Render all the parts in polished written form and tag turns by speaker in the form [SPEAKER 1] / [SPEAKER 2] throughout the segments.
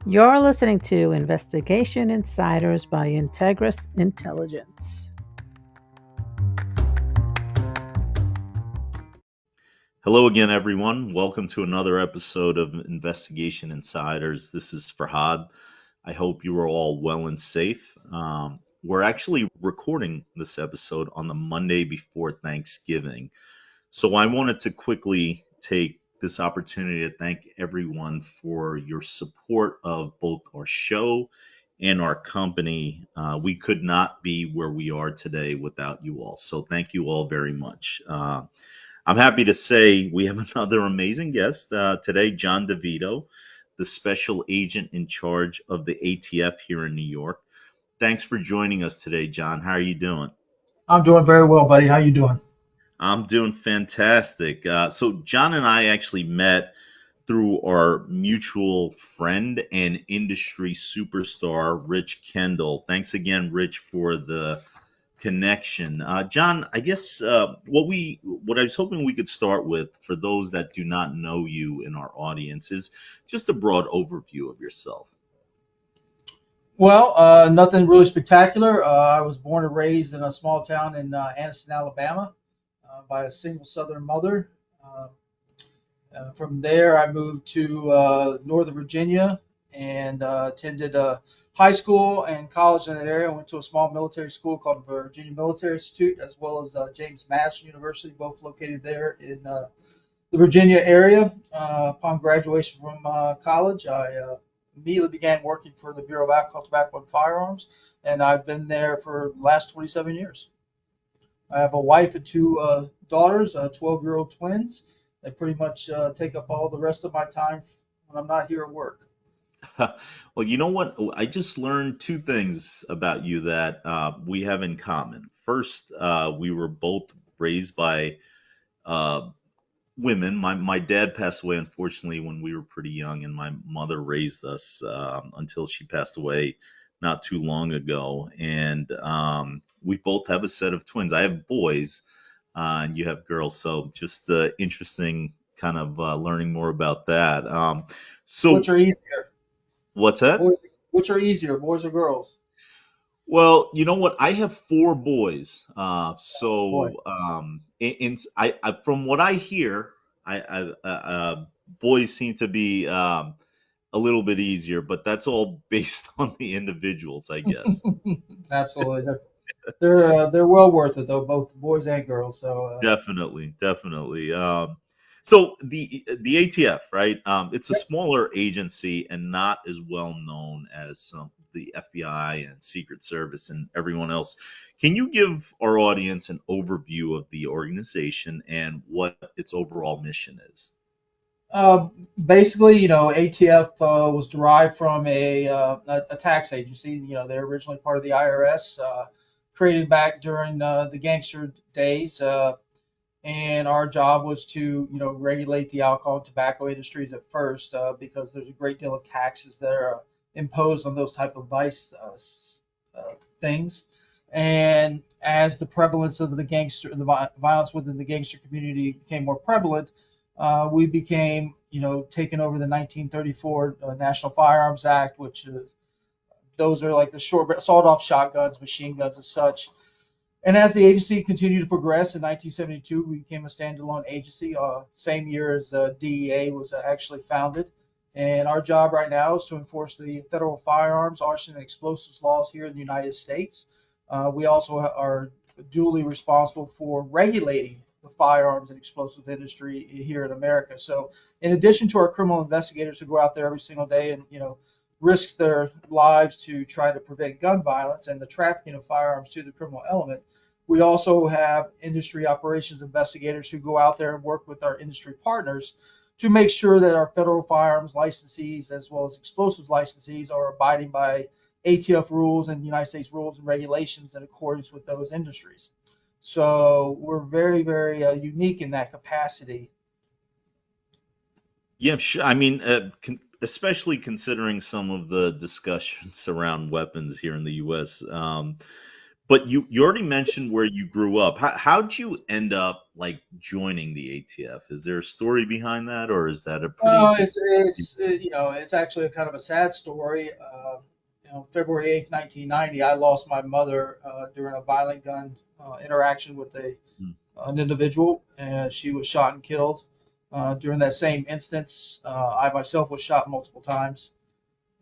[SPEAKER 1] You're listening to Investigation Insiders by Integris Intelligence.
[SPEAKER 2] Hello again, everyone. Welcome to another episode of Investigation Insiders. This is Forhad. I hope you are all well and safe. We're actually recording this episode on the Monday before Thanksgiving. So I wanted to quickly take this opportunity to thank everyone for your support of both our show and our company. We could not be where we are today without you all. So thank you all very much. I'm happy to say we have another amazing guest today, John Devito, the special agent in charge of the ATF here in New York. Thanks for joining us today, John. How are you doing?
[SPEAKER 3] I'm doing very well, buddy. How you doing?
[SPEAKER 2] I'm doing fantastic. So John and I actually met through our mutual friend and industry superstar, Rich Kendall. Thanks again, Rich, for the connection. John, I guess what I was hoping we could start with for those that do not know you in our audience is just a broad overview of yourself.
[SPEAKER 3] Well, nothing really spectacular. I was born and raised in a small town in Anniston, Alabama, by a single Southern mother. Uh, from there, I moved to Northern Virginia and attended high school and college in that area. I went to a small military school called Virginia Military Institute, as well as James Madison University, both located there in the Virginia area. Upon graduation from college, I immediately began working for the Bureau of Alcohol, Tobacco, and Firearms, and I've been there for the last 27 years. I have a wife and two daughters, 12-year-old twins. They pretty much take up all the rest of my time when I'm not here at work.
[SPEAKER 2] Well, you know what? I just learned two things about you that we have in common. First, we were both raised by uh, women. My dad passed away unfortunately when we were pretty young, and my mother raised us until she passed away not too long ago. And we both have a set of twins. I have boys, and you have girls. So just interesting, kind of learning more about that.
[SPEAKER 3] Which
[SPEAKER 2] So
[SPEAKER 3] are easier?
[SPEAKER 2] what's that?
[SPEAKER 3] Boys, which are easier, boys or girls?
[SPEAKER 2] Well, you know what? I have four boys.
[SPEAKER 3] Boy.
[SPEAKER 2] From what I hear, boys seem to be a little bit easier, but that's all based on the individuals, I guess.
[SPEAKER 3] Absolutely. They're well worth it though, both boys and girls. So
[SPEAKER 2] Definitely, definitely. So the ATF, right? It's a
[SPEAKER 3] yep.
[SPEAKER 2] smaller agency and not as well known as some the FBI and Secret Service and everyone else. Can you give our audience an overview of the organization and what its overall mission is?
[SPEAKER 3] Uh, Basically, ATF was derived from a tax agency. They're originally part of the IRS, created back during the gangster days. And our job was to, regulate the alcohol and tobacco industries at first, because there's a great deal of taxes that are imposed on those type of vice things. And as the prevalence of the violence within the gangster community became more prevalent, we became, taking over the 1934 National Firearms Act, which is those are like the short sawed-off shotguns, machine guns, and such. And as the agency continued to progress, in 1972, we became a standalone agency, same year as DEA was actually founded. And our job right now is to enforce the federal firearms, arson, and explosives laws here in the United States. We also are duly responsible for regulating the firearms and explosive industry here in America. So, in addition to our criminal investigators who go out there every single day and risk their lives to try to prevent gun violence and the trafficking of firearms to the criminal element, we also have industry operations investigators who go out there and work with our industry partners to make sure that our federal firearms licensees as well as explosives licensees are abiding by ATF rules and United States rules and regulations in accordance with those industries. So we're very, very unique in that capacity.
[SPEAKER 2] Yeah, sure. I mean, especially considering some of the discussions around weapons here in the U.S. But you already mentioned where you grew up. How'd you end up like joining the ATF? Is there a story behind that, or is that a pretty just
[SPEAKER 3] It's actually a kind of a sad story. February 8th, 1990, I lost my mother during a violent gun interaction with an individual, and she was shot and killed. During that same instance, I myself was shot multiple times,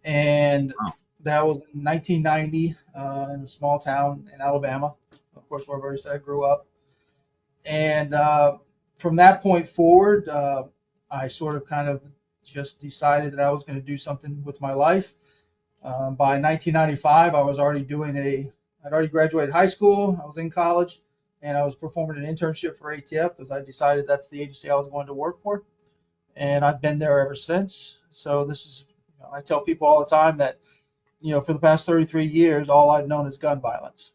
[SPEAKER 3] and
[SPEAKER 2] wow.
[SPEAKER 3] that was in 1990 in a small town in Alabama, of course, where I grew up. And from that point forward, I sort of kind of just decided that I was going to do something with my life. By 1995, I'd already graduated high school, I was in college, and I was performing an internship for ATF because I decided that's the agency I was going to work for. And I've been there ever since. So I tell people all the time that, for the past 33 years, all I've known is gun violence.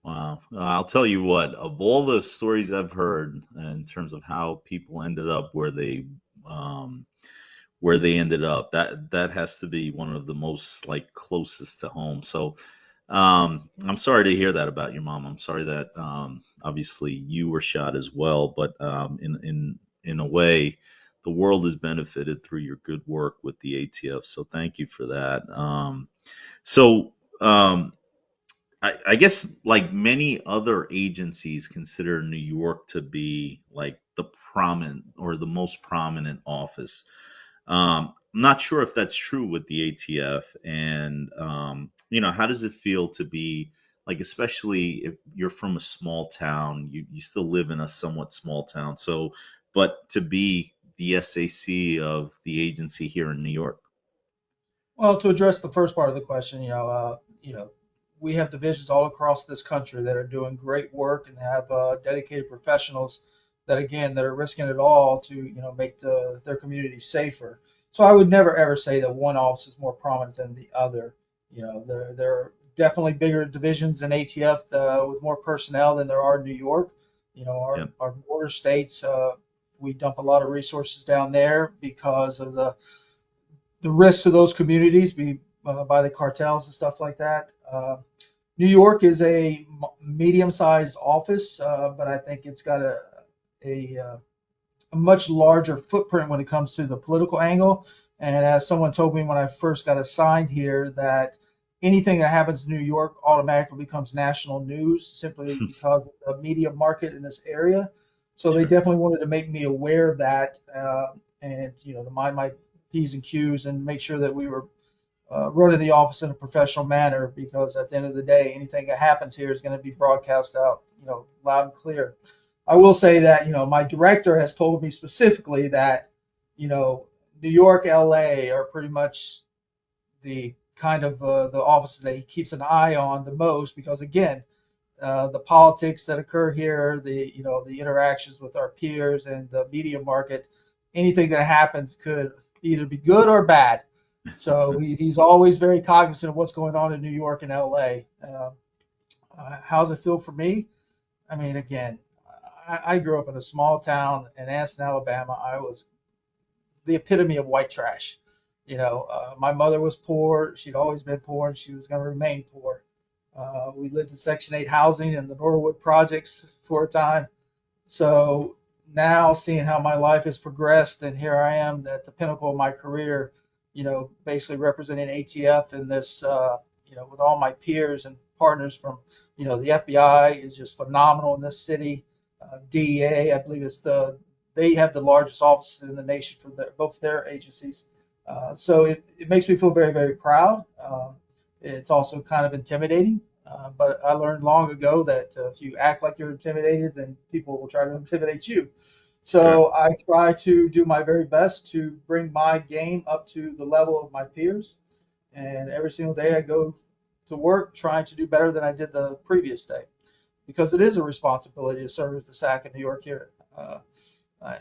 [SPEAKER 2] Wow. I'll tell you what, of all the stories I've heard in terms of how people ended up um, where they ended up, that has to be one of the most like closest to home. So, I'm sorry to hear that about your mom. I'm sorry that obviously you were shot as well, but in a way, the world has benefited through your good work with the ATF. So thank you for that. So. I guess like many other agencies consider New York to be like the prominent or the most prominent office. I'm not sure if that's true with the ATF, and how does it feel to be like, especially if you're from a small town, you still live in a somewhat small town, so but to be the SAC of the agency here in New York.
[SPEAKER 3] Well, to address the first part of the question, we have divisions all across this country that are doing great work and have dedicated professionals that are risking it all to, make their community safer. So I would never ever say that one office is more prominent than the other. There are definitely bigger divisions in ATF with more personnel than there are in New York.
[SPEAKER 2] Yeah,
[SPEAKER 3] Our border states, we dump a lot of resources down there because of the risks to those communities by the cartels and stuff like that. New York is a medium-sized office, but I think it's got a, uh, a much larger footprint when it comes to the political angle. And as someone told me when I first got assigned here, that anything that happens in New York automatically becomes national news simply because of the media market in this area. So they
[SPEAKER 2] sure.
[SPEAKER 3] definitely wanted to make me aware of that, and to mind my P's and Q's and make sure that we were running the office in a professional manner, because at the end of the day, anything that happens here is going to be broadcast out, loud and clear. I will say that, my director has told me specifically that, New York, LA are pretty much the kind of the offices that he keeps an eye on the most, because again, the politics that occur here, the interactions with our peers and the media market, anything that happens could either be good or bad. So he's always very cognizant of what's going on in New York and LA. How does it feel for me? I mean, again, I grew up in a small town in Anniston, Alabama. I was the epitome of white trash. My mother was poor. She'd always been poor, and she was going to remain poor. We lived in Section 8 housing in the Norwood projects for a time. So now seeing how my life has progressed, and here I am at the pinnacle of my career, basically representing ATF in this, with all my peers and partners from, the FBI is just phenomenal in this city. DEA, I believe they have the largest offices in the nation for both their agencies. So it makes me feel very, very proud. It's also kind of intimidating, but I learned long ago that if you act like you're intimidated, then people will try to intimidate you.
[SPEAKER 2] Sure.
[SPEAKER 3] So I try to do my very best to bring my game up to the level of my peers. And every single day I go to work trying to do better than I did the previous day, because it is a responsibility to serve as the SAC in New York here.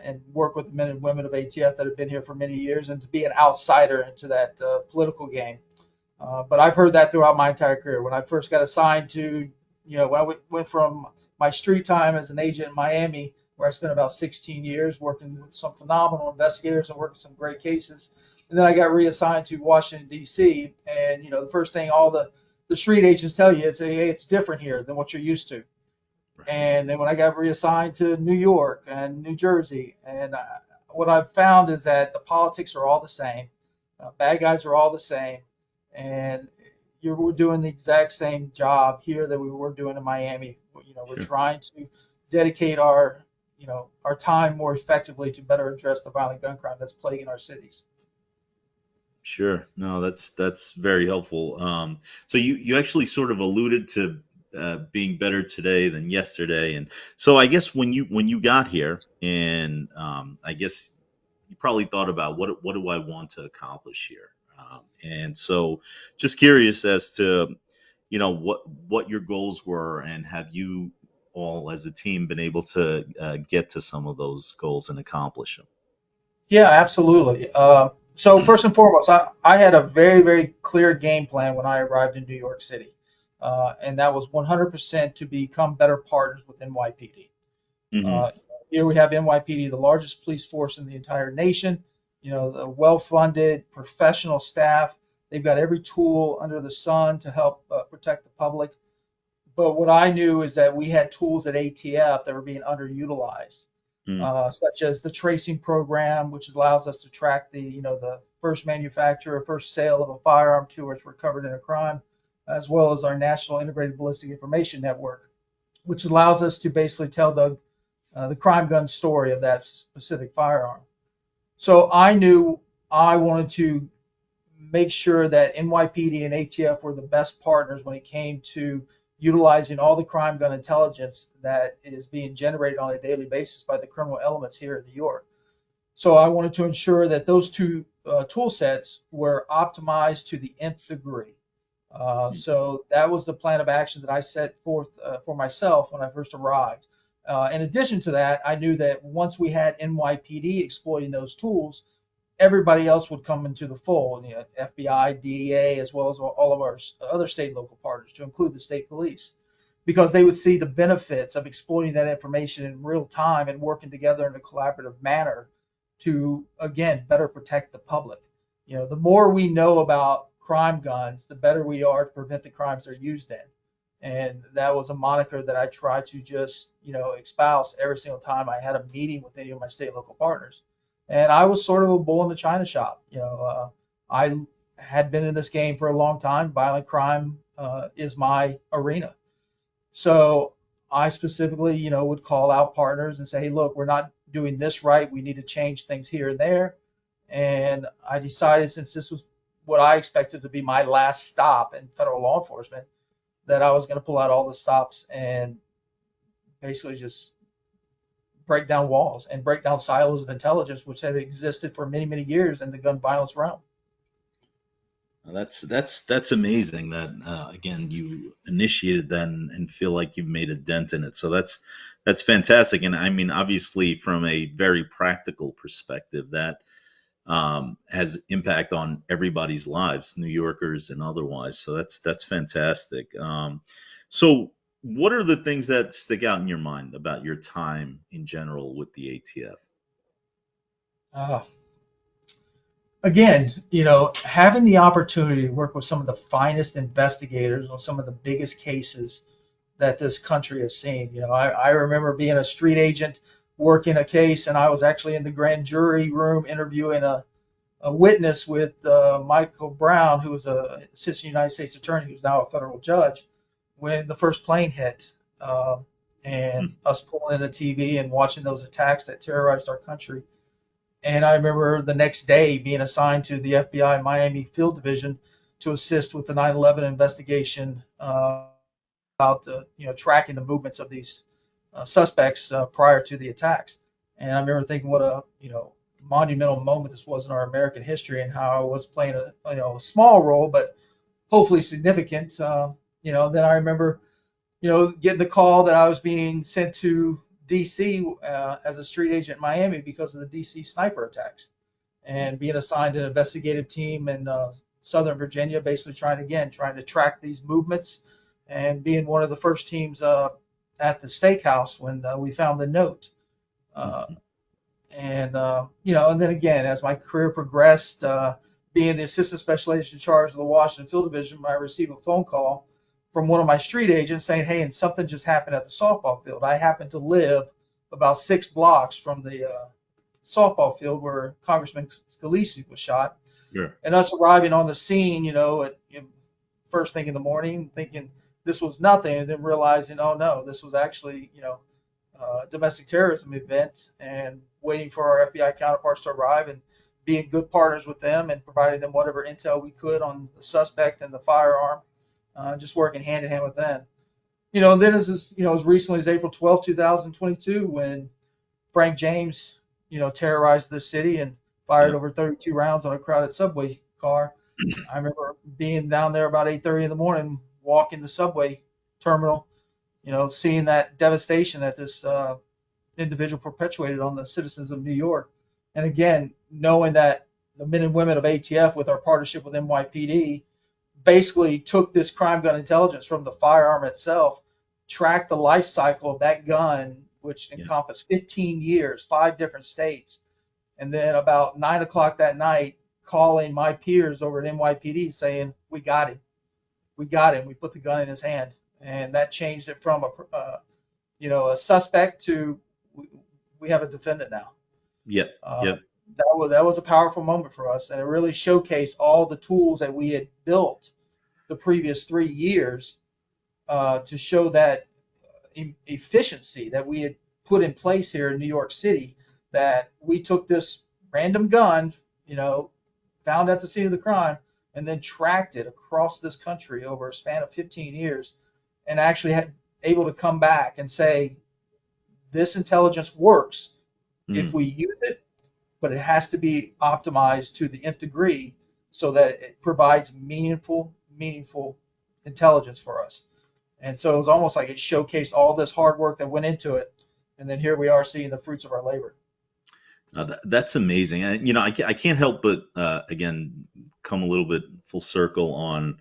[SPEAKER 3] And work with the men and women of ATF that have been here for many years, and to be an outsider into that political game. But I've heard that throughout my entire career. When I first got assigned to, when I went from my street time as an agent in Miami, where I spent about 16 years working with some phenomenal investigators and working some great cases. And then I got reassigned to Washington, D.C. And, the first thing all the the street agents tell you hey, it's different here than what you're used to. And then when I got reassigned to New York and New Jersey, and what I've found is that the politics are all the same, bad guys are all the same, and we're doing the exact same job here that we were doing in Miami. We're trying to dedicate our time more effectively to better address the violent gun crime that's plaguing our cities.
[SPEAKER 2] Sure. No, that's very helpful. So you actually sort of alluded to being better today than yesterday, and so I guess when you got here, and I guess you probably thought about what do I want to accomplish here, and so just curious as to what your goals were, and have you all as a team been able to get to some of those goals and accomplish them?
[SPEAKER 3] Yeah, absolutely. So first and foremost, I had a very, very clear game plan when I arrived in New York City, and that was 100% to become better partners with NYPD.
[SPEAKER 2] Hmm.
[SPEAKER 3] Uh, Here we have NYPD, the largest police force in the entire nation. The well-funded, professional staff. They've got every tool under the sun to help protect the public. But what I knew is that we had tools at ATF that were being underutilized, such as the tracing program, which allows us to track the first manufacturer, first sale of a firearm to which recovered in a crime, as well as our National Integrated Ballistic Information Network, which allows us to basically tell the crime gun story of that specific firearm. So I knew I wanted to make sure that NYPD and ATF were the best partners when it came to utilizing all the crime gun intelligence that is being generated on a daily basis by the criminal elements here in New York. So I wanted to ensure that those two tool sets were optimized to the nth degree. So that was the plan of action that I set forth for myself when I first arrived. In addition to that, I knew that once we had NYPD exploiting those tools, everybody else would come into the fold, FBI, DEA, as well as all of our other state and local partners, to include the state police, because they would see the benefits of exploiting that information in real time and working together in a collaborative manner to, again, better protect the public. The more we know about crime guns, the better we are to prevent the crimes they're used in. And that was a moniker that I tried to just, espouse every single time I had a meeting with any of my state and local partners. And I was sort of a bull in the china shop. I had been in this game for a long time. Violent crime is my arena. So I specifically, would call out partners and say, hey, look, we're not doing this right. We need to change things here and there. And I decided, since this was what I expected to be my last stop in federal law enforcement, that I was going to pull out all the stops and basically just break down walls and break down silos of intelligence, which have existed for many, many years in the gun violence realm.
[SPEAKER 2] That's amazing that again you initiated that and feel like you've made a dent in it. So that's fantastic. And I mean, obviously, from a very practical perspective, that has impact on everybody's lives, New Yorkers and otherwise. So that's fantastic. So what are the things that stick out in your mind about your time in general with the ATF?
[SPEAKER 3] Uh, Again, having the opportunity to work with some of the finest investigators on some of the biggest cases that this country has seen. I remember being a street agent working a case, and I was actually in the grand jury room interviewing a witness with Michael Brown, who was an assistant United States attorney who's now a federal judge, when the first plane hit, and us pulling in the TV and watching those attacks that terrorized our country. And I remember the next day being assigned to the FBI Miami Field Division to assist with the 9/11 investigation about tracking the movements of these suspects prior to the attacks. And I remember thinking what a monumental moment this was in our American history, and how I was playing a small role, but hopefully significant. Then I remember getting the call that I was being sent to DC as a street agent in Miami because of the DC sniper attacks, and being assigned an investigative team in Southern Virginia, basically trying to track these movements, and being one of the first teams at the steakhouse when we found the note. And then again, as my career progressed, being the assistant special agent in charge of the Washington Field Division, I received a phone call from one of my street agents saying, hey, and something just happened at the softball field. I happen to live about 6 blocks from the softball field where Congressman Scalise was shot.
[SPEAKER 2] Sure.
[SPEAKER 3] And us arriving on the scene, at first thing in the morning, thinking this was nothing, and then realizing, oh no, this was actually, a domestic terrorism event, and waiting for our FBI counterparts to arrive and being good partners with them and providing them whatever intel we could on the suspect and the firearm, just working hand in hand with them. And then as recently as April 12, 2022, when Frank James, terrorized the city and fired over 32 rounds on a crowded subway car. I remember being down there about 8:30 in the morning, walking the subway terminal, seeing that devastation that this individual perpetuated on the citizens of New York. And again, knowing that the men and women of ATF, with our partnership with NYPD, basically took this crime gun intelligence from the firearm itself, tracked the life cycle of that gun, which encompassed 15 years, 5 different states. And then about 9 o'clock that night, calling my peers over at NYPD saying, we got him. We put the gun in his hand. And that changed it from a suspect to we have a defendant now.
[SPEAKER 2] Yep.
[SPEAKER 3] That was a powerful moment for us, and it really showcased all the tools that we had built the previous 3 years to show that efficiency that we had put in place here in New York City, that we took this random gun, found at the scene of the crime, and then tracked it across this country over a span of 15 years, and actually had able to come back and say, this intelligence works if we use it, but it has to be optimized to the nth degree so that it provides meaningful intelligence for us. And so it was almost like it showcased all this hard work that went into it, and then here we are seeing the fruits of our labor.
[SPEAKER 2] That's amazing. And, I can't help but, again, come a little bit full circle on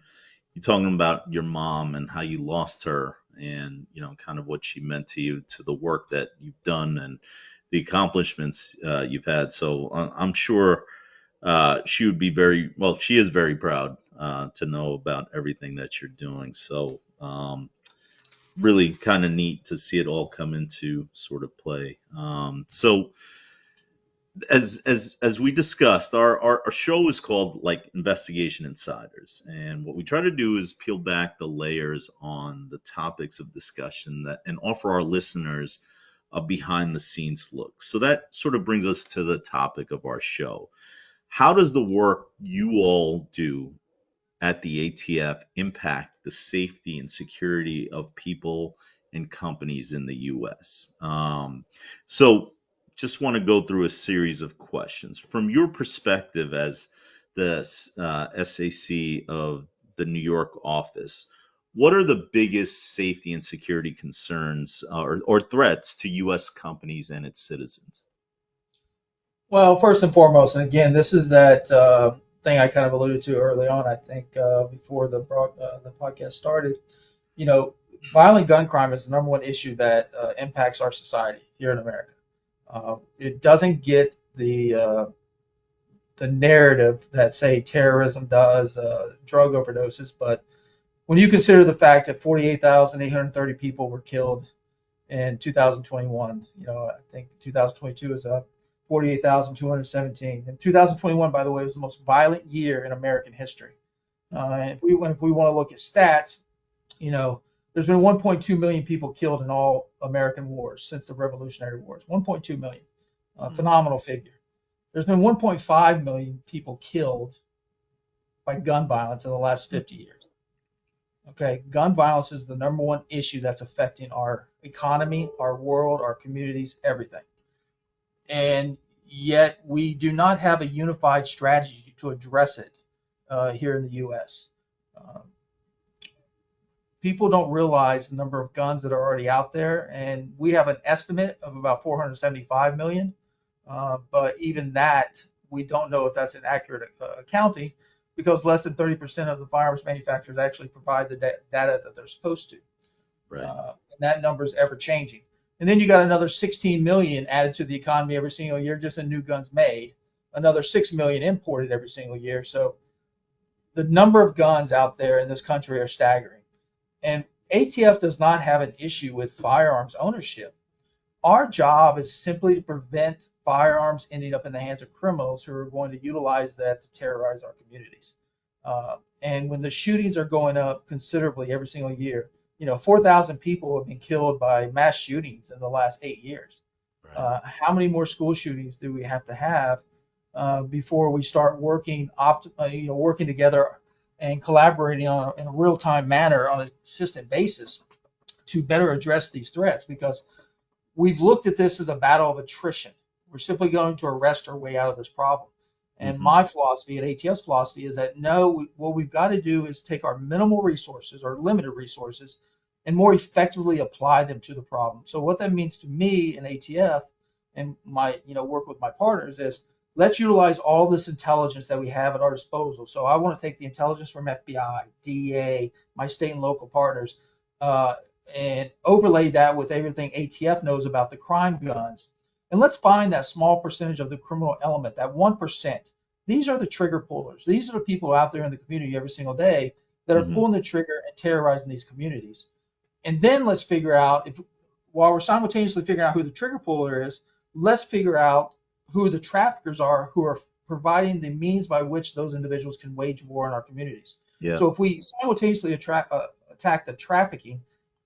[SPEAKER 2] you talking about your mom and how you lost her and, kind of what she meant to you, to the work that you've done and the accomplishments you've had. So I'm sure she would be she is very proud to know about everything that you're doing. So really kind of neat to see it all come into sort of play. So as we discussed, our show is called Investigation Insiders, and what we try to do is peel back the layers on the topics of discussion and offer our listeners a behind the scenes look. So that sort of brings us to the topic of our show. How does the work you all do at the ATF impact the safety and security of people and companies in the U.S.? So just want to go through a series of questions. From your perspective as the SAC of the New York office, what are the biggest safety and security concerns or threats to U.S. companies and its citizens?
[SPEAKER 3] Well, first and foremost, and again, this is that thing I kind of alluded to early on, I think, before the podcast started. Violent gun crime is the number one issue that impacts our society here in America. It doesn't get the narrative that, say, terrorism does, drug overdoses, but when you consider the fact that 48,830 people were killed in 2021, I think 2022 is 48,217. And 2021, by the way, was the most violent year in American history. If we want to look at stats, there's been 1.2 million people killed in all American wars since the Revolutionary Wars. 1.2 million, phenomenal figure. There's been 1.5 million people killed by gun violence in the last 50 years. Okay, gun violence is the number one issue that's affecting our economy, our world, our communities, everything. And yet we do not have a unified strategy to address it here in the U.S. People don't realize the number of guns that are already out there, and we have an estimate of about 475 million. But even that, we don't know if that's an accurate accounting, because less than 30% of the firearms manufacturers actually provide the data that they're supposed to.
[SPEAKER 2] Right.
[SPEAKER 3] And that number is ever changing. And then you got another 16 million added to the economy every single year just in new guns made. another 6 million imported every single year. So the number of guns out there in this country are staggering. And ATF does not have an issue with firearms ownership. Our job is simply to prevent firearms ending up in the hands of criminals who are going to utilize that to terrorize our communities. And when the shootings are going up considerably every single year, 4,000 people have been killed by mass shootings in the last 8 years.
[SPEAKER 2] Right.
[SPEAKER 3] How many more school shootings do we have to have before we start working together and collaborating in a real-time manner on a consistent basis to better address these threats? Because we've looked at this as a battle of attrition. We're simply going to arrest our way out of this problem. And my philosophy and ATF's philosophy is that no, what we've got to do is take our minimal resources or limited resources and more effectively apply them to the problem. So what that means to me in ATF and my work with my partners is let's utilize all this intelligence that we have at our disposal. So I want to take the intelligence from FBI, DEA, my state and local partners, and overlay that with everything ATF knows about the crime guns. And let's find that small percentage of the criminal element, that 1%. These are the trigger pullers. These are the people out there in the community every single day that are pulling the trigger and terrorizing these communities. And then let's figure out, while we're simultaneously figuring out who the trigger puller is, let's figure out who the traffickers are who are providing the means by which those individuals can wage war in our communities.
[SPEAKER 2] Yeah.
[SPEAKER 3] So if we simultaneously attack the trafficking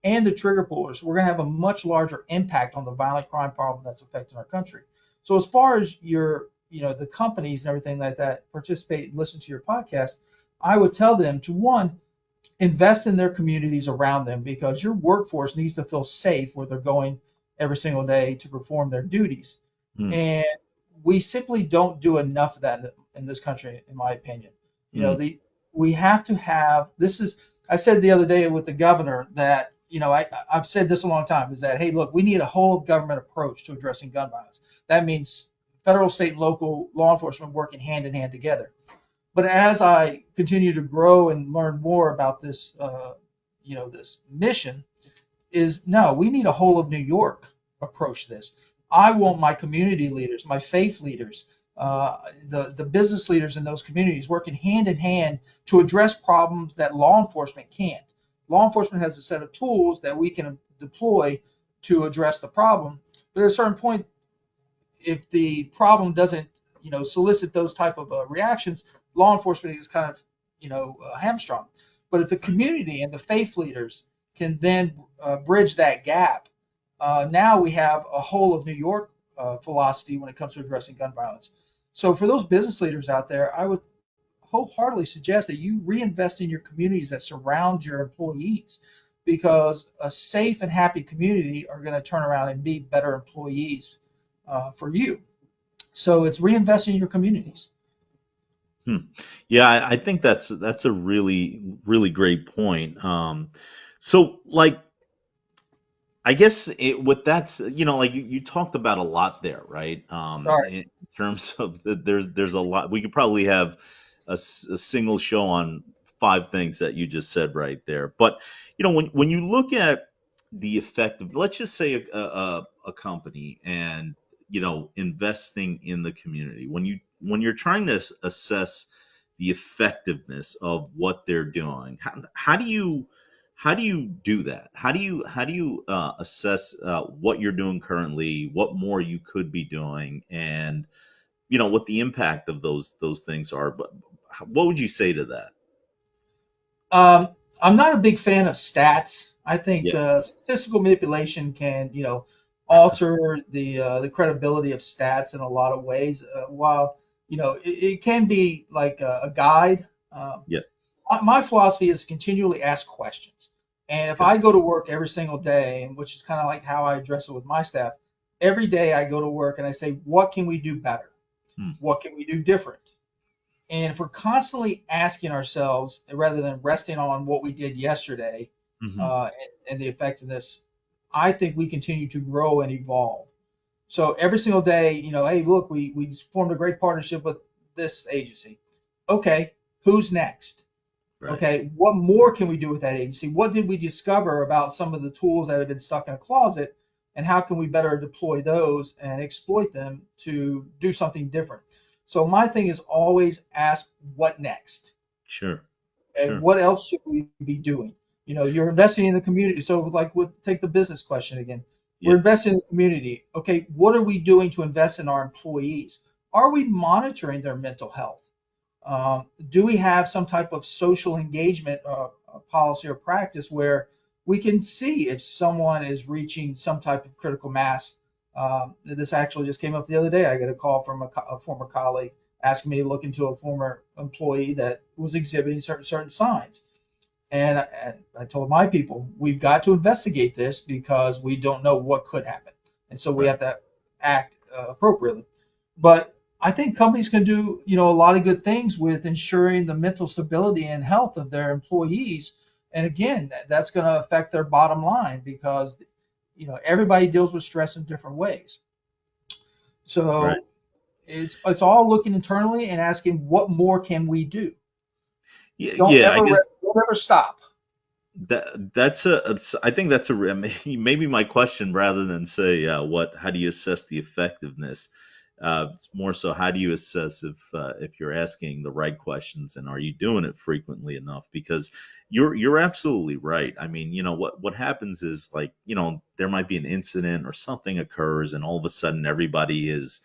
[SPEAKER 3] and the trigger pullers, we're going to have a much larger impact on the violent crime problem that's affecting our country. So as far as the companies and everything like that participate and listen to your podcast, I would tell them to, one, invest in their communities around them, because your workforce needs to feel safe where they're going every single day to perform their duties. And we simply don't do enough of that in this country, in my opinion. We have to have, I said the other day with the governor that, I've said this a long time, is that, hey, look, we need a whole of government approach to addressing gun violence. That means federal, state, and local law enforcement working hand in hand together. But as I continue to grow and learn more about this, this mission, we need a whole of New York approach to this. I want my community leaders, my faith leaders, the business leaders in those communities working hand in hand to address problems that law enforcement can't. Law enforcement has a set of tools that we can deploy to address the problem. But at a certain point, if the problem doesn't, solicit those type of reactions, law enforcement is kind of, hamstrung. But if the community and the faith leaders can then bridge that gap, now we have a whole of New York philosophy when it comes to addressing gun violence. So for those business leaders out there, I would wholeheartedly suggest that you reinvest in your communities that surround your employees, because a safe and happy community are going to turn around and be better employees for you. So it's reinvesting in your communities.
[SPEAKER 2] Yeah, I think that's a really, really great point. So like, I guess with that, like you talked about a lot there, right? In terms of there's a lot. We could probably have a single show on 5 things that you just said right there. But when you look at the effect of, let's just say a company and investing in the community, when you're trying to assess the effectiveness of what they're doing, how do you do that? How do you assess what you're doing currently, what more you could be doing, and what the impact of those things are? But what would you say to that?
[SPEAKER 3] I'm not a big fan of stats. I think statistical manipulation can, alter the credibility of stats in a lot of ways. While it can be like a guide. My philosophy is to continually ask questions. And if I go to work every single day, which is kind of like how I address it with my staff, every day I go to work and I say, what can we do better? What can we do different? And if we're constantly asking ourselves, rather than resting on what we did yesterday and the effectiveness, I think we continue to grow and evolve. So every single day, hey, look, we formed a great partnership with this agency. Okay, who's next? Right. Okay, what more can we do with that agency? What did we discover about some of the tools that have been stuck in a closet, and how can we better deploy those and exploit them to do something different? So my thing is always ask what next,
[SPEAKER 2] Sure.
[SPEAKER 3] and
[SPEAKER 2] Sure.
[SPEAKER 3] what else should we be doing? You're investing in the community. So like take the business question again. We're
[SPEAKER 2] Yep.
[SPEAKER 3] investing in the community. Okay, what are we doing to invest in our employees? Are we monitoring their mental health? Do we have some type of social engagement policy or practice where we can see if someone is reaching some type of critical mass? This actually just came up the other day. I get a call from a former colleague asking me to look into a former employee that was exhibiting certain signs. And I told my people, we've got to investigate this because we don't know what could happen. And so we
[SPEAKER 2] Right.
[SPEAKER 3] have to act appropriately. But I think companies can do, a lot of good things with ensuring the mental stability and health of their employees. And again, that's going to affect their bottom line because, everybody deals with stress in different ways.
[SPEAKER 2] Right.
[SPEAKER 3] So it's all looking internally and asking what more can we do.
[SPEAKER 2] Yeah.
[SPEAKER 3] Don't
[SPEAKER 2] Yeah. I
[SPEAKER 3] ever
[SPEAKER 2] guess
[SPEAKER 3] don't ever stop.
[SPEAKER 2] I think that's maybe my question rather than say how do you assess the effectiveness. It's more so how do you assess if you're asking the right questions and are you doing it frequently enough, because you're absolutely right. I mean, what happens is, like, there might be an incident or something occurs and all of a sudden everybody is,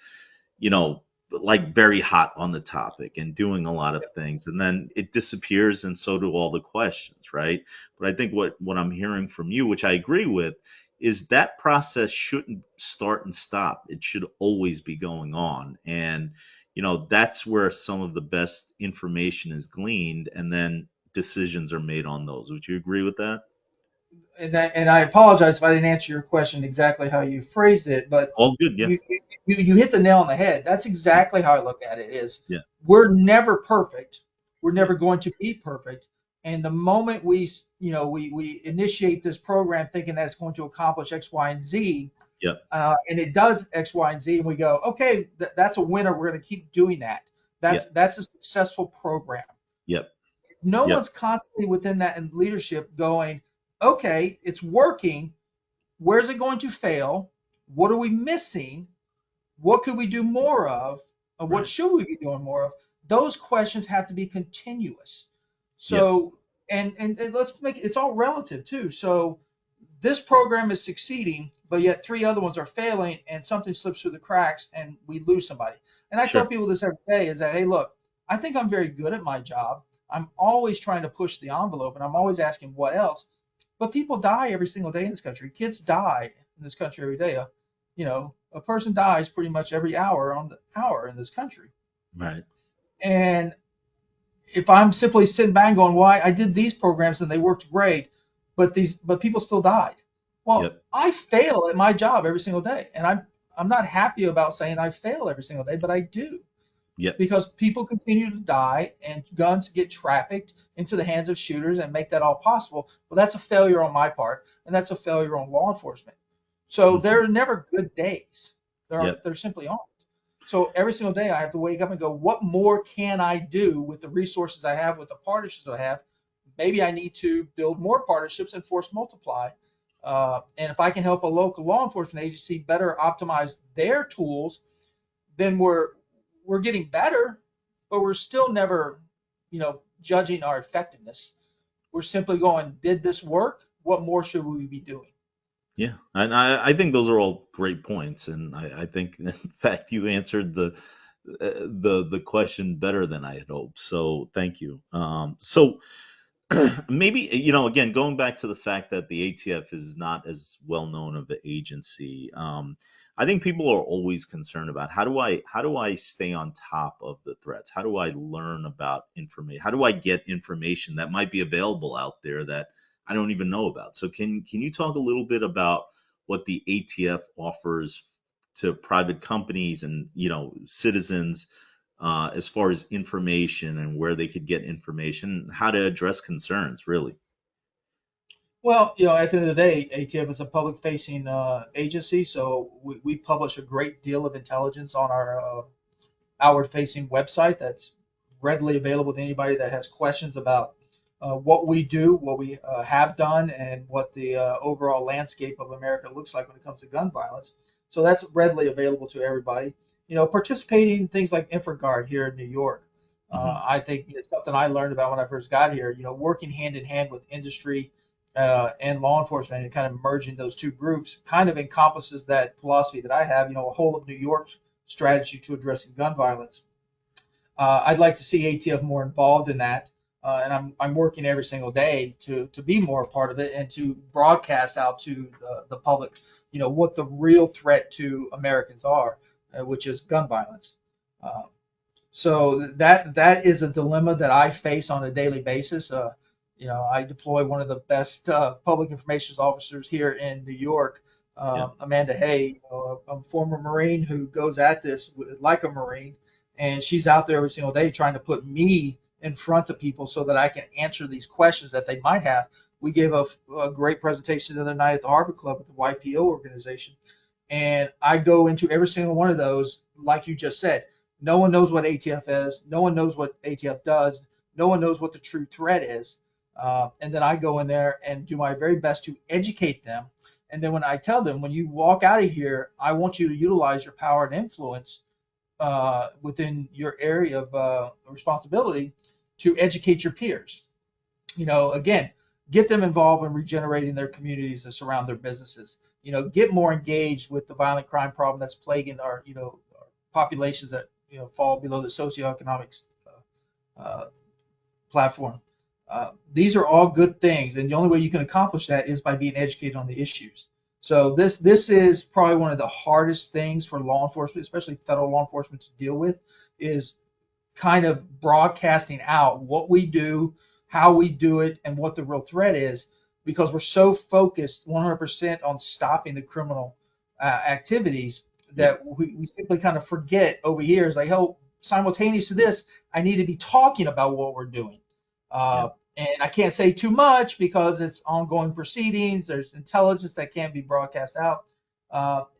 [SPEAKER 2] you know, like very hot on the topic and doing a lot of things, and then it disappears, and so do all the questions, right? But I think what I'm hearing from you, which I agree with, is that process shouldn't start and stop. It should always be going on, and that's where some of the best information is gleaned, and then decisions are made on those. Would you agree with that?
[SPEAKER 3] And I apologize if I didn't answer your question exactly how you phrased it, but
[SPEAKER 2] All good. Yeah.
[SPEAKER 3] you hit the nail on the head. That's
[SPEAKER 2] Yeah.
[SPEAKER 3] exactly how I look at it. Is
[SPEAKER 2] Yeah.
[SPEAKER 3] we're never perfect. We're
[SPEAKER 2] Yeah.
[SPEAKER 3] never going to be perfect. And the moment we initiate this program thinking that it's going to accomplish X, Y, and Z,
[SPEAKER 2] Yeah.
[SPEAKER 3] and it does X, Y, and Z, and we go, okay, that's a winner. We're going to keep doing that.
[SPEAKER 2] Yeah.
[SPEAKER 3] That's a successful program.
[SPEAKER 2] Yep.
[SPEAKER 3] No
[SPEAKER 2] Yep.
[SPEAKER 3] one's constantly within that in leadership going, okay, it's working. Where's it going to fail? What are we missing? What could we do more of? And what
[SPEAKER 2] Right.
[SPEAKER 3] should we be doing more of? Those questions have to be continuous.
[SPEAKER 2] Yep.
[SPEAKER 3] So, and let's make it's all relative too. So this program is succeeding, but yet three other ones are failing, and something slips through the cracks, and we lose somebody. And I tell
[SPEAKER 2] Sure.
[SPEAKER 3] people this every day is that, hey, look, I think I'm very good at my job. I'm always trying to push the envelope, and I'm always asking what else. But people die every single day in this country. Kids die in this country every day. A person dies pretty much every hour on the hour in this country.
[SPEAKER 2] Right.
[SPEAKER 3] And if I'm simply sitting back and going, "Why I did these programs and they worked great, but people still died." Well,
[SPEAKER 2] Yep.
[SPEAKER 3] I fail at my job every single day, and I'm not happy about saying I fail every single day, but I do
[SPEAKER 2] Yep.
[SPEAKER 3] because people continue to die and guns get trafficked into the hands of shooters and make that all possible. Well, that's a failure on my part, and that's a failure on law enforcement. So
[SPEAKER 2] Hmm.
[SPEAKER 3] there are never good days.
[SPEAKER 2] Yep.
[SPEAKER 3] There simply aren't. So every single day I have to wake up and go, what more can I do with the resources I have, with the partnerships I have? Maybe I need to build more partnerships and force multiply. And if I can help a local law enforcement agency better optimize their tools, then we're getting better, but we're still never, judging our effectiveness. We're simply going, did this work? What more should we be doing?
[SPEAKER 2] Yeah, and I think those are all great points, and I think in fact you answered the question better than I had hoped. So thank you. So maybe, again, going back to the fact that the ATF is not as well known of an agency. I think people are always concerned about how do I stay on top of the threats? How do I learn about information? How do I get information that might be available out there that I don't even know about? So can you talk a little bit about what the ATF offers to private companies and citizens, as far as information and where they could get information, how to address concerns, really?
[SPEAKER 3] Well, at the end of the day, ATF is a public-facing agency, so we publish a great deal of intelligence on our outward-facing website that's readily available to anybody that has questions about what we do, what we have done, and what the overall landscape of America looks like when it comes to gun violence. So that's readily available to everybody. participating in things like InfraGard here in New York. I think it's something I learned about when I first got here. Working hand in hand with industry and law enforcement and kind of merging those two groups kind of encompasses that philosophy that I have. A whole of New York's strategy to addressing gun violence. I'd like to see ATF more involved in that, and I'm working every single day to be more a part of it and to broadcast out to the public, what the real threat to Americans are, which is gun violence. So that is a dilemma that I face on a daily basis. I deploy one of the best public information officers here in New York, Amanda Hay, a former Marine who goes at this like a Marine, and she's out there every single day trying to put me in front of people so that I can answer these questions that they might have. We gave a great presentation the other night at the Harvard Club with the YPO organization, and I go into every single one of those, like you just said. No one knows what ATF is. No one knows what ATF does. No one knows what the true threat is. And then I go in there and do my very best to educate them. And then when I tell them, when you walk out of here, I want you to utilize your power and influence within your area of responsibility to educate your peers. Again, get them involved in regenerating their communities that surround their businesses. Get more engaged with the violent crime problem that's plaguing our populations that fall below the socioeconomic platform. These are all good things, and the only way you can accomplish that is by being educated on the issues. So this is probably one of the hardest things for law enforcement, especially federal law enforcement, to deal with, is kind of broadcasting out what we do, how we do it, and what the real threat is, because we're so focused 100% on stopping the criminal activities that we simply kind of forget over here. Is like, oh, simultaneous to this, I need to be talking about what we're doing. And I can't say too much because it's ongoing proceedings. There's intelligence that can't be broadcast out.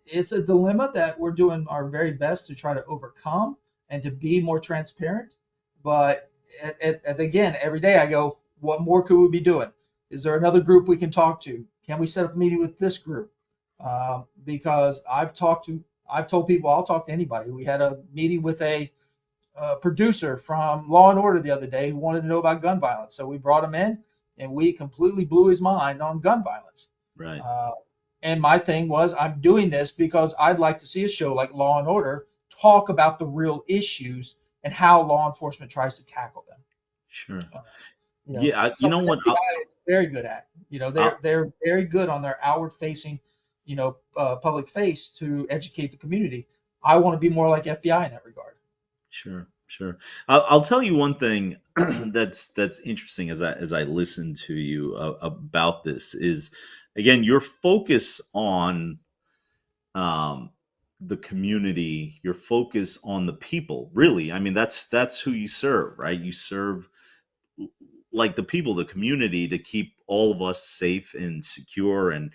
[SPEAKER 3] It's a dilemma that we're doing our very best to try to overcome and to be more transparent. But again, every day I go, what more could we be doing? Is there another group we can talk to? Can we set up a meeting with this group? Because I've told people I'll talk to anybody. We had a meeting with a producer from Law and Order the other day who wanted to know about gun violence. So we brought him in, and we completely blew his mind on gun violence.
[SPEAKER 2] Right.
[SPEAKER 3] And my thing was, I'm doing this because I'd like to see a show like Law and Order talk about the real issues and how law enforcement tries to tackle them.
[SPEAKER 2] Sure.
[SPEAKER 3] Yeah,
[SPEAKER 2] you know what?
[SPEAKER 3] FBI is very good at. They're very good on their outward-facing, public face to educate the community. I want to be more like FBI in that regard.
[SPEAKER 2] Sure. I'll tell you one thing that's interesting as I listen to you about this is, again, your focus on the community, your focus on the people. Really, I mean, that's who you serve, right? You serve like the people, the community, to keep all of us safe and secure and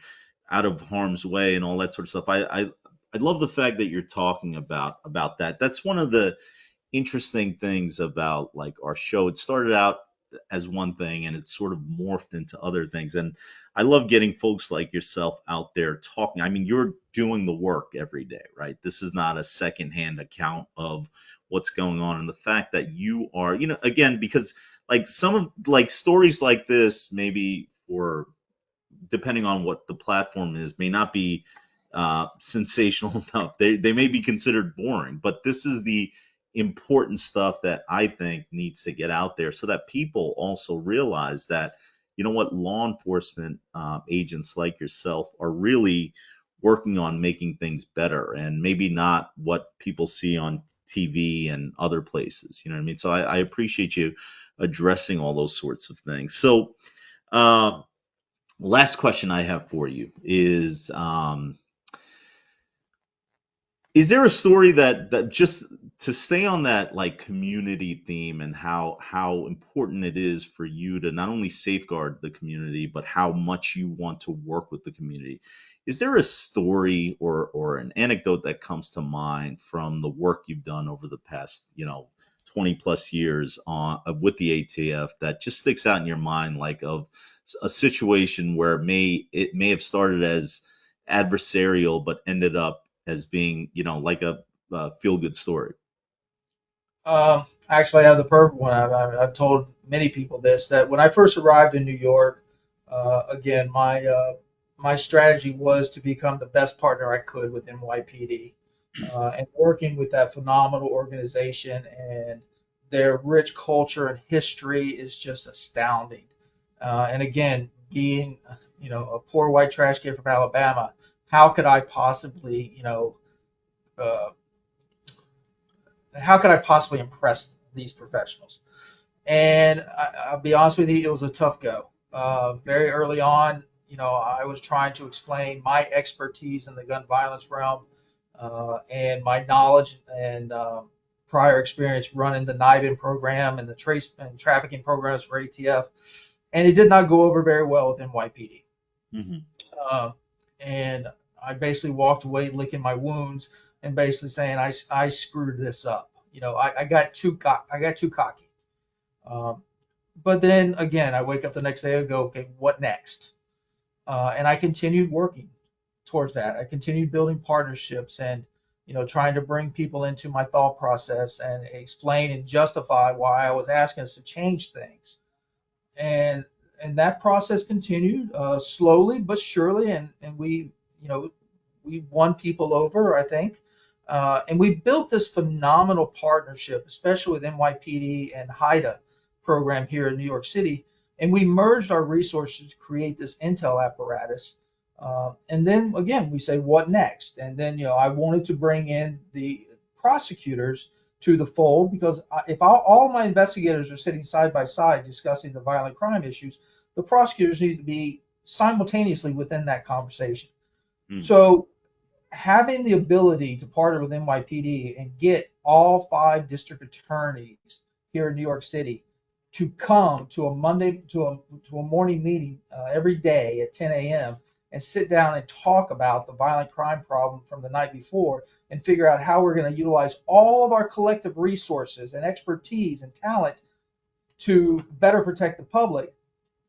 [SPEAKER 2] out of harm's way and all that sort of stuff. I love the fact that you're talking about that. That's one of the interesting things about like our show. It started out as one thing and it's sort of morphed into other things. And I love getting folks like yourself out there talking. I mean, you're doing the work every day, right? This is not a secondhand account of what's going on. And the fact that you are, again, because like some of like stories like this, maybe for depending on what the platform is, may not be sensational enough. They may be considered boring, but this is the important stuff that I think needs to get out there so that people also realize that, what law enforcement agents like yourself are really working on making things better, and maybe not what people see on TV and other places. You know what I mean? So I appreciate you addressing all those sorts of things. So last question I have for you is there a story that just to stay on that like community theme and how important it is for you to not only safeguard the community, but how much you want to work with the community? Is there a story or an anecdote that comes to mind from the work you've done over the past, 20 plus years with the ATF that just sticks out in your mind, like of a situation where it may have started as adversarial, but ended up as being, like a feel-good story?
[SPEAKER 3] Actually, I have the perfect one. I've told many people this, that when I first arrived in New York, again, my strategy was to become the best partner I could with NYPD, and working with that phenomenal organization, and their rich culture and history is just astounding. And again, being a poor white trash kid from Alabama, how could I possibly uh, how could I possibly impress these professionals? And I'll be honest with you, it was a tough go. Very early on, I was trying to explain my expertise in the gun violence realm, and my knowledge and prior experience running the NIBIN program and the trace and trafficking programs for ATF, and it did not go over very well with NYPD.
[SPEAKER 2] Mm-hmm.
[SPEAKER 3] Uh, and I basically walked away licking my wounds and basically saying I screwed this up. I got too cocky. Um, but then again, I wake up the next day and go, okay, what next? And I continued working towards that. I continued building partnerships and trying to bring people into my thought process and explain and justify why I was asking us to change things. And that process continued slowly but surely, and we won people over, I think. And we built this phenomenal partnership, especially with NYPD and HIDA program here in New York City. And we merged our resources to create this intel apparatus. And then again, we say, what next? And then, I wanted to bring in the prosecutors to the fold, because if all my investigators are sitting side by side discussing the violent crime issues, the prosecutors need to be simultaneously within that conversation.
[SPEAKER 2] Mm.
[SPEAKER 3] So having the ability to partner with NYPD and get all 5 district attorneys here in New York City to come to a morning meeting every day at 10 a.m. and sit down and talk about the violent crime problem from the night before and figure out how we're going to utilize all of our collective resources and expertise and talent to better protect the public.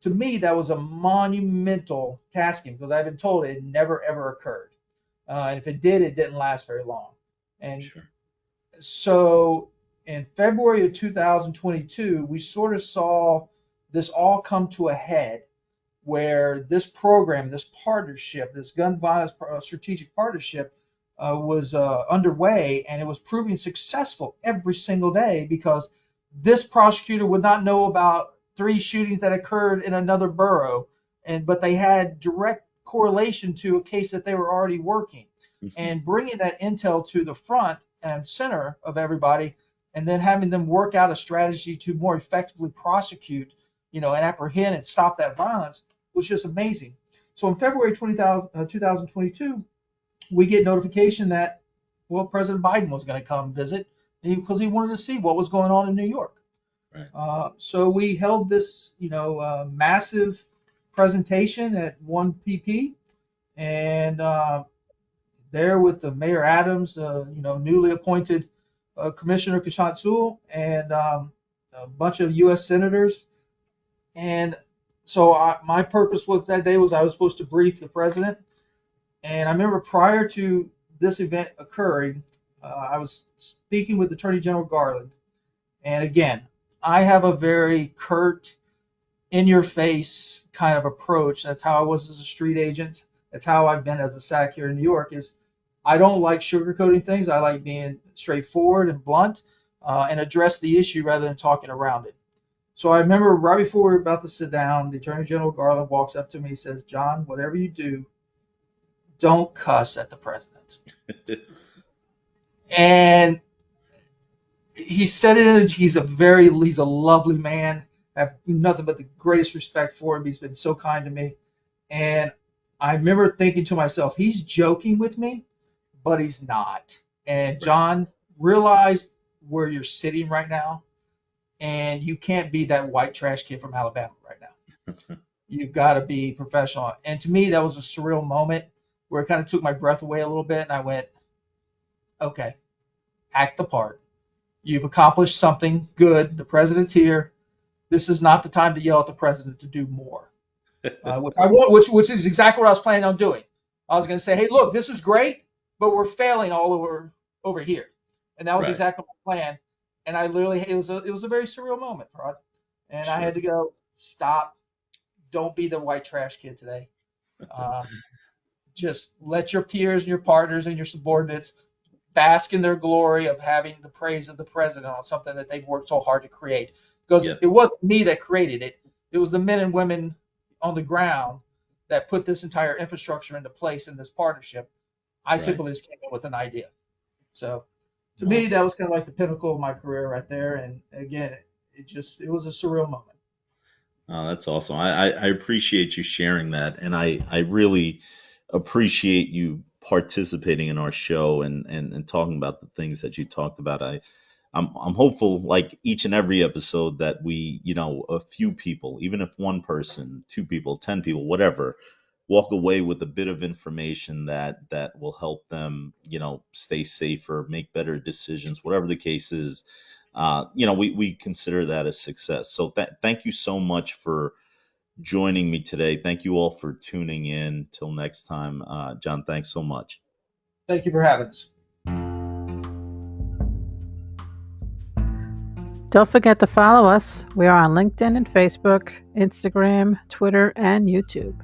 [SPEAKER 3] To me, that was a monumental tasking, because I've been told it never ever occurred. And if it did, it didn't last very long. And
[SPEAKER 2] Sure.
[SPEAKER 3] So in February of 2022, we sort of saw this all come to a head, where this program, this partnership, this gun violence strategic partnership was underway, and it was proving successful every single day, because this prosecutor would not know about 3 shootings that occurred in another borough, but they had direct correlation to a case that they were already working.
[SPEAKER 2] Mm-hmm.
[SPEAKER 3] And bringing that intel to the front and center of everybody, and then having them work out a strategy to more effectively prosecute, and apprehend and stop that violence, was just amazing. So in February 2022, we get notification that, well, President Biden was going to come visit, because he wanted to see what was going on in New York.
[SPEAKER 2] Right.
[SPEAKER 3] So we held this, massive presentation at 1 pp, and there with the Mayor Adams, newly appointed Commissioner Kashant Sewell, and a bunch of U.S. senators. And so my purpose was that day was I was supposed to brief the president. And I remember prior to this event occurring, I was speaking with Attorney General Garland. And again, I have a very curt, in-your-face kind of approach. That's how I was as a street agent. That's how I've been as a SAC here in New York. Is I don't like sugarcoating things. I like being straightforward and blunt, and address the issue rather than talking around it. So I remember right before we were about to sit down, the Attorney General Garland walks up to me and says, "John, whatever you do, don't cuss at the president." And he said it. He's a lovely man. I have nothing but the greatest respect for him. He's been so kind to me. And I remember thinking to myself, he's joking with me, but he's not. And John, realize where you're sitting right now, and you can't be that white trash kid from Alabama right now. You've got to be professional. And to me, that was a surreal moment where it kind of took my breath away a little bit, and I went, okay, act the part. You've accomplished something good. The president's here. This is not the time to yell at the president to do more. Which is exactly what I was planning on doing. I was going to say, hey, look, this is great, but we're failing all over over here. And that was
[SPEAKER 2] Right.
[SPEAKER 3] exactly my plan. And I literally, it was a very surreal moment, Rod. And I had
[SPEAKER 2] Sure.
[SPEAKER 3] to go, stop, don't be the white trash kid today. Um, just let your peers and your partners and your subordinates bask in their glory of having the praise of the president on something that they've worked so hard to create. Because
[SPEAKER 2] Yeah.
[SPEAKER 3] it wasn't me that created it. It was the men and women on the ground that put this entire infrastructure into place in this partnership. I
[SPEAKER 2] Right.
[SPEAKER 3] simply just came in with an idea. So to me,
[SPEAKER 2] Well,
[SPEAKER 3] that was kind of like the pinnacle of my career right there. And again, it was a surreal moment.
[SPEAKER 2] that's awesome. I appreciate you sharing that, and I really appreciate you participating in our show and talking about the things that you talked about. I'm hopeful, like each and every episode, that we, a few people, even if one person, two people, 10 people, whatever, walk away with a bit of information that will help them, stay safer, make better decisions, whatever the case is. We consider that a success. So thank you so much for joining me today. Thank you all for tuning in. Till next time, John, thanks so much.
[SPEAKER 3] Thank you for having us.
[SPEAKER 1] Don't forget to follow us. We are on LinkedIn and Facebook, Instagram, Twitter, and YouTube.